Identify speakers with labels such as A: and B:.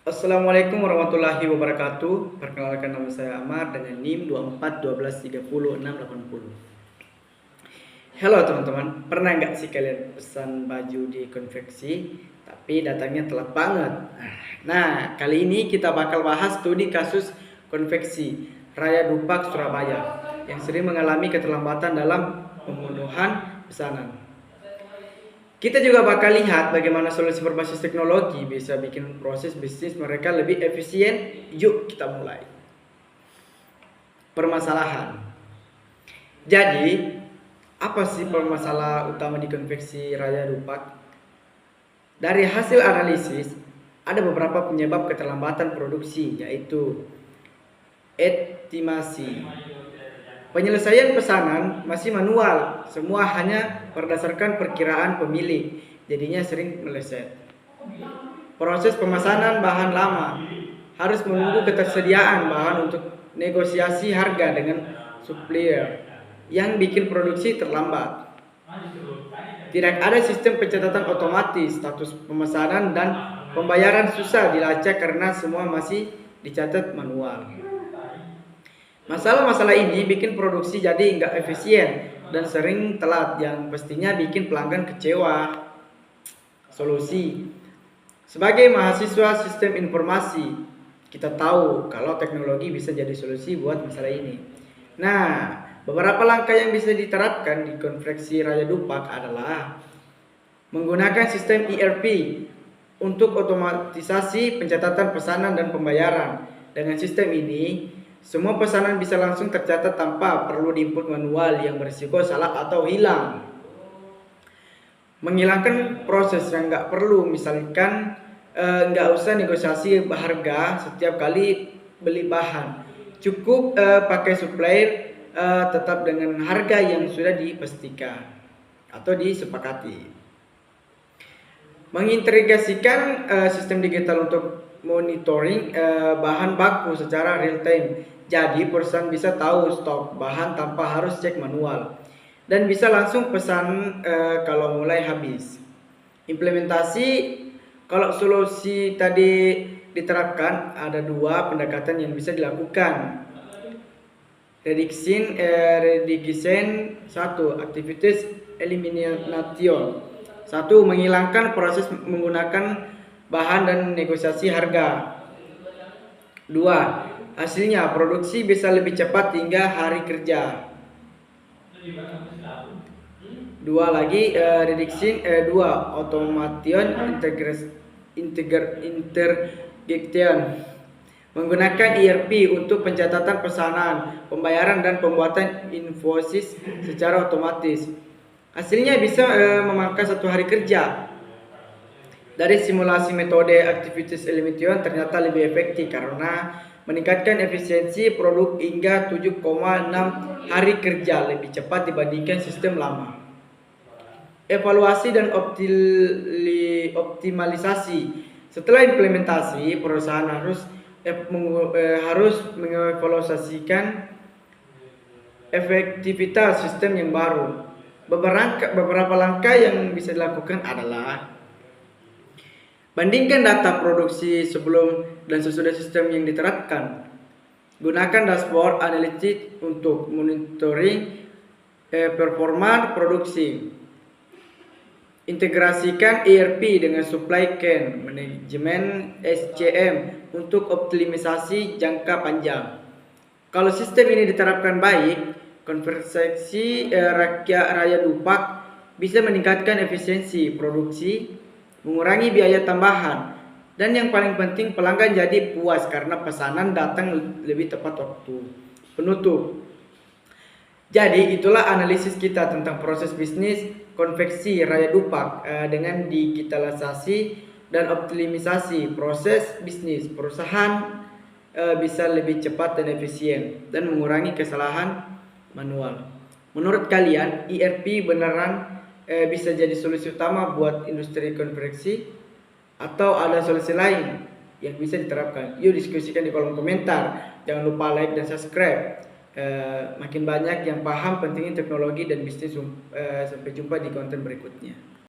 A: Assalamualaikum warahmatullahi wabarakatuh. Perkenalkan, nama saya Amar dengan NIM 24 12 30 680. Halo teman-teman, pernah nggak sih kalian pesan baju di konveksi tapi datangnya telat banget? Nah, kali ini kita bakal bahas studi kasus konveksi Raya Dupak Surabaya yang sering mengalami keterlambatan dalam pemenuhan pesanan. Kita juga bakal lihat bagaimana solusi berbasis teknologi bisa bikin proses bisnis mereka lebih efisien. Yuk kita mulai. Permasalahan. Jadi, apa sih permasalahan utama di konveksi Raya Dupak? Dari hasil analisis, ada beberapa penyebab keterlambatan produksi, yaitu estimasi. Penyelesaian pesanan masih manual, semua hanya berdasarkan perkiraan pemilik, jadinya sering meleset. Proses pemesanan bahan lama, harus menunggu ketersediaan bahan untuk negosiasi harga dengan supplier, yang bikin produksi terlambat. Tidak ada sistem pencatatan otomatis, status pemesanan dan pembayaran susah dilacak karena semua masih dicatat manual. Masalah-masalah ini bikin produksi jadi nggak efisien dan sering telat, yang pastinya bikin pelanggan kecewa. Solusi. Sebagai mahasiswa sistem informasi, kita tahu kalau teknologi bisa jadi solusi buat masalah ini. Nah, beberapa langkah yang bisa diterapkan di konveksi Raya Dupak adalah menggunakan sistem ERP untuk otomatisasi pencatatan pesanan dan pembayaran. Dengan sistem ini, semua pesanan bisa langsung tercatat tanpa perlu diinput manual yang berisiko salah atau hilang. Menghilangkan proses yang nggak perlu, misalkan nggak usah negosiasi harga setiap kali beli bahan. Cukup pakai supplier tetap dengan harga yang sudah dipastikan atau disepakati. Mengintegrasikan sistem digital untuk monitoring bahan baku secara real time. Jadi perusahaan bisa tahu stok bahan tanpa harus cek manual dan bisa langsung pesan kalau mulai habis. Implementasi, kalau solusi tadi diterapkan, ada dua pendekatan yang bisa dilakukan. Reduction, satu, activities elimination. Satu, menghilangkan proses menggunakan bahan dan negosiasi harga. Dua, hasilnya produksi bisa lebih cepat hingga hari kerja. Dua lagi, reduction, automation integration. Menggunakan ERP untuk pencatatan pesanan, pembayaran dan pembuatan invoices secara otomatis. Hasilnya bisa memangkas 1 hari kerja. Dari simulasi metode activities elimination ternyata lebih efektif karena meningkatkan efisiensi produk hingga 7,6 hari kerja lebih cepat dibandingkan sistem lama. Evaluasi dan optimalisasi. Setelah implementasi, perusahaan harus mengevaluasikan efektivitas sistem yang baru. Beberapa langkah yang bisa dilakukan adalah bandingkan data produksi sebelum dan sesudah sistem yang diterapkan. Gunakan dashboard analitik untuk monitoring performa produksi. Integrasikan ERP dengan supply chain manajemen SCM untuk optimisasi jangka panjang. Kalau sistem ini diterapkan baik, konveksi Raya Dupak bisa meningkatkan efisiensi produksi, mengurangi biaya tambahan, dan yang paling penting pelanggan jadi puas karena pesanan datang lebih tepat waktu. Penutup. Jadi itulah analisis kita tentang proses bisnis konveksi Raya Dupak dengan digitalisasi dan optimisasi proses bisnis perusahaan bisa lebih cepat dan efisien dan mengurangi kesalahan manual. Menurut kalian, ERP beneran bisa jadi solusi utama buat industri konveksi atau ada solusi lain yang bisa diterapkan? Yuk diskusikan di kolom komentar. Jangan lupa like dan subscribe. Makin banyak yang paham pentingnya teknologi dan bisnis. Sampai jumpa di konten berikutnya.